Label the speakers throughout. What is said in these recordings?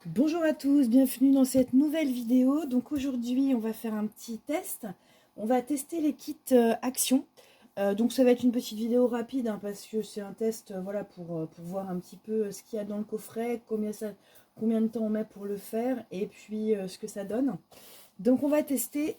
Speaker 1: Bonjour à tous, bienvenue dans cette nouvelle vidéo. Donc aujourd'hui on va faire un petit test. On va tester les kits Action. Donc ça va être une petite vidéo rapide hein, parce que c'est un test voilà, pour voir un petit peu ce qu'il y a dans le coffret, combien de temps on met pour le faire et puis ce que ça donne. Donc on va tester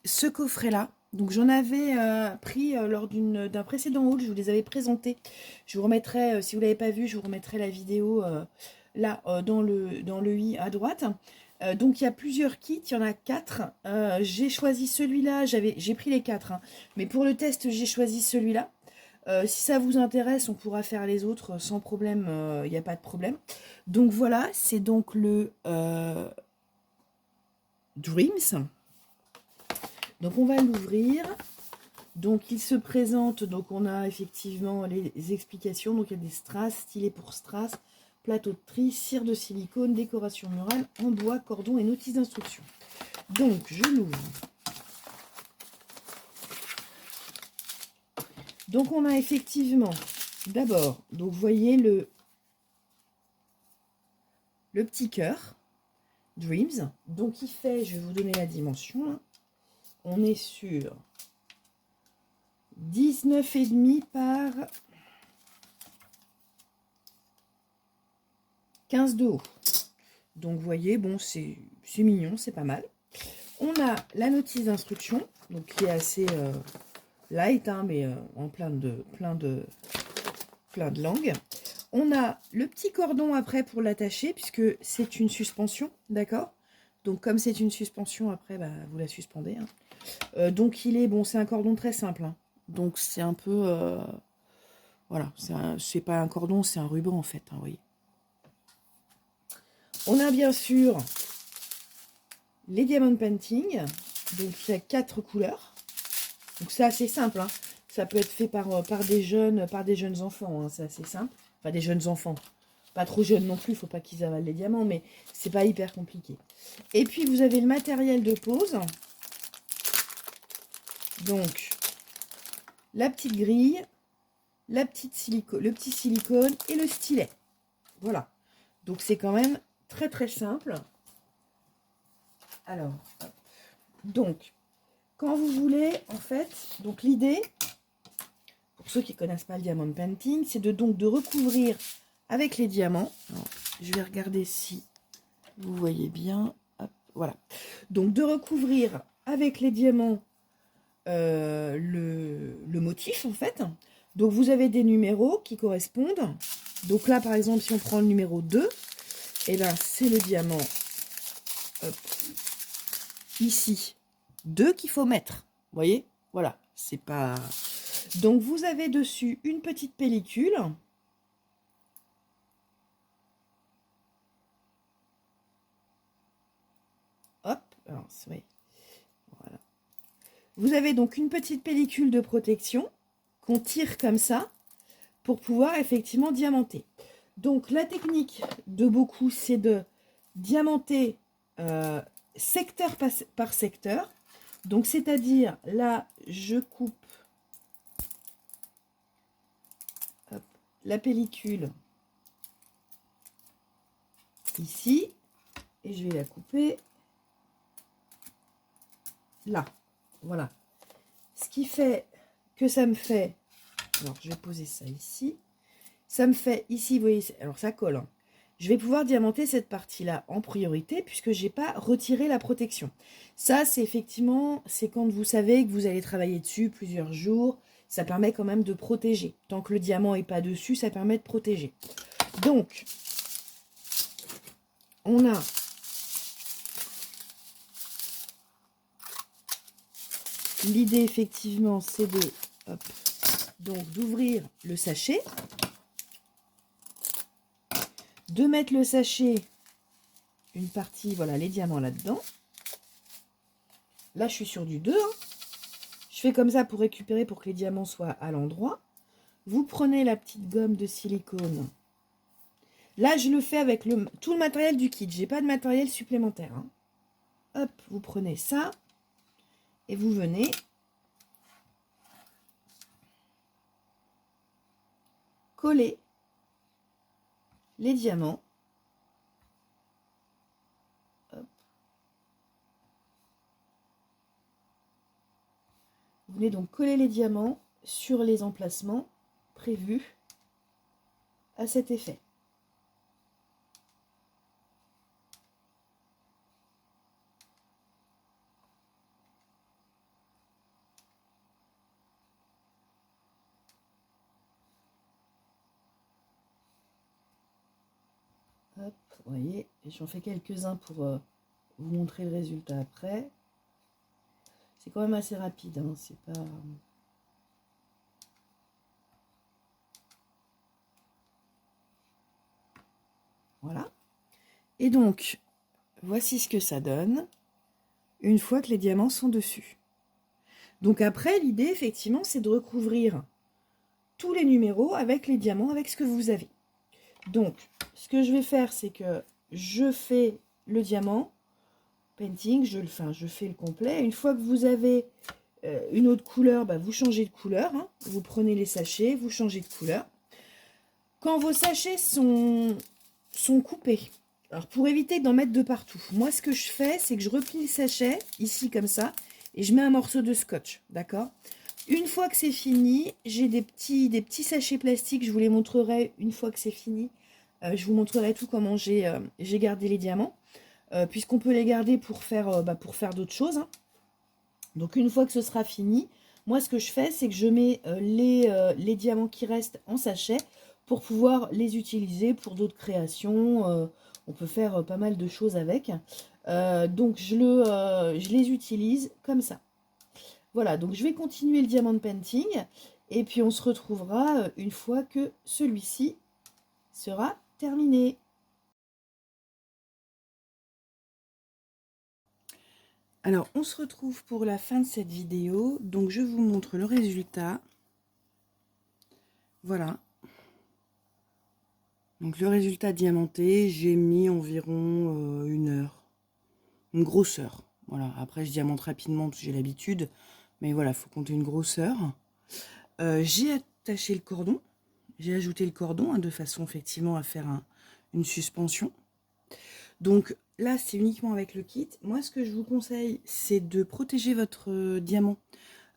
Speaker 1: ce coffret là. Donc j'en avais pris lors d'un précédent haul, je vous les avais présentés. Je vous remettrai, si vous ne l'avez pas vu, je vous remettrai la vidéo là dans le i à droite. Donc il y a plusieurs kits, il y en a 4. J'ai choisi celui-là, j'ai pris les 4. Hein. Mais pour le test, j'ai choisi celui-là. Si ça vous intéresse, on pourra faire les autres sans problème, il n'y a pas de problème. Donc voilà, c'est donc le Dreams. Donc on va l'ouvrir. Donc il se présente, donc on a effectivement les explications. Donc il y a des strass, stylet pour strass, plateau de tri, cire de silicone, décoration murale en bois, cordon et notice d'instruction. Donc je l'ouvre. Donc on a effectivement d'abord, donc vous voyez le petit cœur Dreams. Donc il fait, je vais vous donner la dimension là. On est sur 19,5 par 15 de haut. Donc vous voyez, bon, c'est mignon, c'est pas mal. On a la notice d'instruction, donc qui est assez light, hein, mais en plein de langues. On a le petit cordon après pour l'attacher, puisque c'est une suspension, d'accord? Donc comme c'est une suspension, après, bah, vous la suspendez. Hein. Donc il est, bon, c'est un cordon très simple. Hein. Donc c'est un peu, voilà, c'est pas un cordon, c'est un ruban en fait, hein, vous voyez. On a bien sûr les diamond painting, donc il y a 4 couleurs. Donc c'est assez simple, hein. Ça peut être fait par des jeunes enfants, hein. C'est assez simple. Enfin des jeunes enfants, pas trop jeunes non plus, il ne faut pas qu'ils avalent les diamants, mais c'est pas hyper compliqué. Et puis vous avez le matériel de pose. Donc la petite grille, le petit silicone et le stylet. Voilà. Donc c'est quand même très très simple. Alors, donc, quand vous voulez, en fait, donc l'idée, pour ceux qui ne connaissent pas le diamond painting, c'est de recouvrir avec les diamants. Alors, je vais regarder si vous voyez bien. Hop, voilà. Donc de recouvrir avec les diamants le motif en fait. Donc vous avez des numéros qui correspondent. Donc là par exemple si on prend le numéro 2, et ben c'est le diamant hop, ici 2 qu'il faut mettre. Vous voyez? Voilà. C'est pas. Donc vous avez dessus une petite pellicule. Hop, alors oui. Voilà. Vous avez donc une petite pellicule de protection qu'on tire comme ça pour pouvoir effectivement diamanter. Donc la technique de beaucoup, c'est de diamanter secteur par secteur. Donc c'est-à-dire là, je coupe hop, la pellicule ici et je vais la couper là. Voilà. Ce qui fait que ça me fait, alors je vais poser ça ici, ça me fait ici, vous voyez, alors ça colle. Hein. Je vais pouvoir diamanter cette partie-là en priorité puisque je n'ai pas retiré la protection. Ça, c'est effectivement, c'est quand vous savez que vous allez travailler dessus plusieurs jours. Ça permet quand même de protéger. Tant que le diamant n'est pas dessus, ça permet de protéger. Donc, on a l'idée effectivement, c'est d'ouvrir le sachet, de mettre le sachet, une partie, voilà, les diamants là-dedans. Là, je suis sur du 2. Hein. Je fais comme ça pour récupérer, pour que les diamants soient à l'endroit. Vous prenez la petite gomme de silicone. Là, je le fais avec tout le matériel du kit. J'ai pas de matériel supplémentaire. Hein. Hop, vous prenez ça. Et vous venez coller les diamants Vous venez donc coller les diamants sur les emplacements prévus à cet effet. Hop, vous voyez, j'en fais quelques-uns pour vous montrer le résultat après. C'est quand même assez rapide, hein, c'est pas... Voilà. Et donc, voici ce que ça donne une fois que les diamants sont dessus. Donc après, l'idée, effectivement, c'est de recouvrir tous les numéros avec les diamants, avec ce que vous avez. Donc, ce que je vais faire, c'est que je fais le diamant, painting, je fais le complet. Une fois que vous avez une autre couleur, bah, vous changez de couleur. Hein. Vous prenez les sachets, vous changez de couleur. Quand vos sachets sont coupés, alors pour éviter d'en mettre de partout, moi ce que je fais, c'est que je replie le sachet, ici comme ça, et je mets un morceau de scotch, d'accord? Une fois que c'est fini, j'ai des petits sachets plastiques, je vous les montrerai une fois que c'est fini. Je vous montrerai tout comment j'ai gardé les diamants, puisqu'on peut les garder pour faire d'autres choses. Hein. Donc une fois que ce sera fini, moi ce que je fais, c'est que je mets les diamants qui restent en sachet pour pouvoir les utiliser pour d'autres créations. On peut faire pas mal de choses avec. Donc je les utilise comme ça. Voilà, donc je vais continuer le diamant painting et puis on se retrouvera une fois que celui-ci sera terminé. Alors, on se retrouve pour la fin de cette vidéo. Donc, je vous montre le résultat. Voilà. Donc, le résultat diamanté, j'ai mis environ 1 heure. Une grosse heure. Voilà. Après, je diamante rapidement parce que j'ai l'habitude. Mais voilà, il faut compter une grosse heure. J'ai attaché le cordon. J'ai ajouté le cordon hein, de façon effectivement à faire une suspension. Donc là, c'est uniquement avec le kit. Moi, ce que je vous conseille, c'est de protéger votre diamant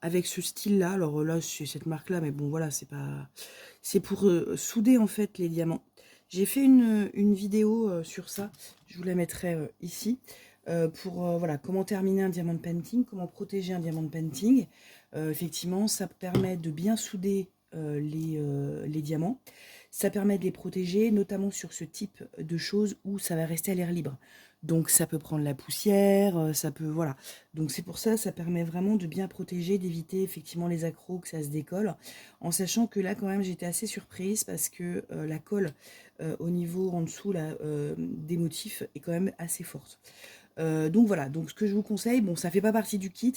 Speaker 1: avec ce style-là. Alors là, c'est cette marque-là, mais bon, voilà, c'est pas... C'est pour souder, en fait, les diamants. J'ai fait une vidéo sur ça. Je vous la mettrai ici. Pour voilà, comment terminer un diamant painting, comment protéger un diamant painting. Effectivement, ça permet de bien souder les diamants. Ça permet de les protéger, notamment sur ce type de choses où ça va rester à l'air libre. Donc ça peut prendre la poussière, ça peut... Voilà. Donc c'est pour ça, ça permet vraiment de bien protéger, d'éviter effectivement les accros, que ça se décolle. En sachant que là, quand même, j'étais assez surprise parce que la colle au niveau en dessous là, des motifs est quand même assez forte. Donc voilà, donc ce que je vous conseille, bon, ça fait pas partie du kit.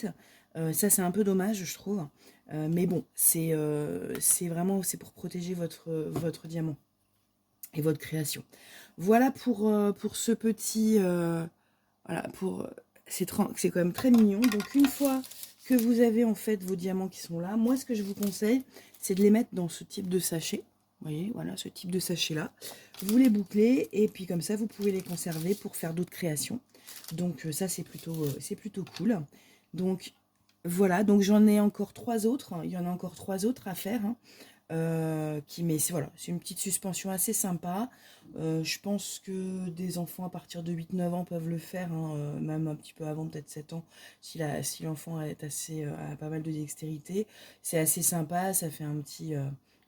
Speaker 1: Ça, c'est un peu dommage, je trouve. Mais bon, c'est vraiment c'est pour protéger votre diamant et votre création. Voilà pour ce petit... voilà, c'est quand même très mignon. Donc, une fois que vous avez en fait vos diamants qui sont là, moi, ce que je vous conseille, c'est de les mettre dans ce type de sachet. Vous voyez, voilà, ce type de sachet-là. Vous les bouclez et puis comme ça, vous pouvez les conserver pour faire d'autres créations. Donc, ça, c'est plutôt cool. Donc, voilà, donc j'en ai encore 3 autres. Il y en a encore 3 autres à faire. Hein. Mais voilà, c'est une petite suspension assez sympa. Je pense que des enfants à partir de 8-9 ans peuvent le faire, hein, même un petit peu avant, peut-être 7 ans, si l'enfant est a pas mal de dextérité. C'est assez sympa, ça fait une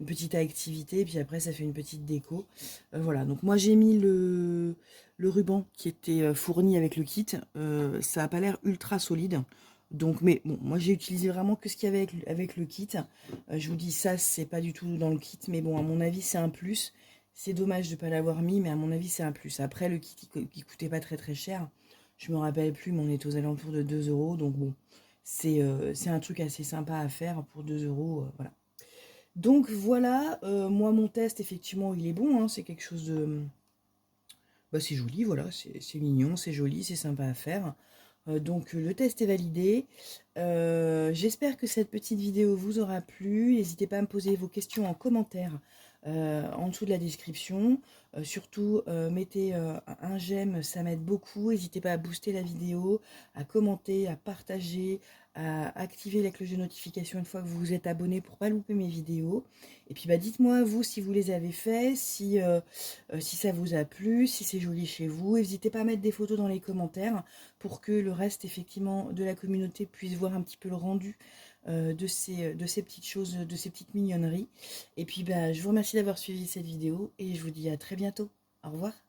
Speaker 1: petite activité, puis après ça fait une petite déco. Voilà, donc moi j'ai mis le ruban qui était fourni avec le kit. Ça n'a pas l'air ultra solide. Donc, mais bon, moi j'ai utilisé vraiment que ce qu'il y avait avec le kit. Je vous dis ça, c'est pas du tout dans le kit, mais bon, à mon avis, c'est un plus. C'est dommage de ne pas l'avoir mis, mais à mon avis, c'est un plus. Après, le kit, qui coûtait pas très très cher. Je me rappelle plus, mais on est aux alentours de 2 euros. Donc bon, c'est un truc assez sympa à faire pour 2 euros. Voilà. Donc voilà, moi mon test, effectivement, il est bon. Hein, c'est quelque chose de... Bah, c'est joli, voilà, c'est mignon, c'est joli, c'est sympa à faire. Donc le test est validé. J'espère que cette petite vidéo vous aura plu. N'hésitez pas à me poser vos questions en commentaire en dessous de la description. Surtout, mettez un j'aime, ça m'aide beaucoup. N'hésitez pas à booster la vidéo, à commenter, à partager, à activer la cloche de notification une fois que vous vous êtes abonné pour pas louper mes vidéos. Et puis dites-moi vous si vous les avez fait, si ça vous a plu, si c'est joli chez vous. N'hésitez pas à mettre des photos dans les commentaires pour que le reste effectivement de la communauté puisse voir un petit peu le rendu de ces petites choses, de ces petites mignonneries. Et puis je vous remercie d'avoir suivi cette vidéo et je vous dis à très bientôt. Au revoir.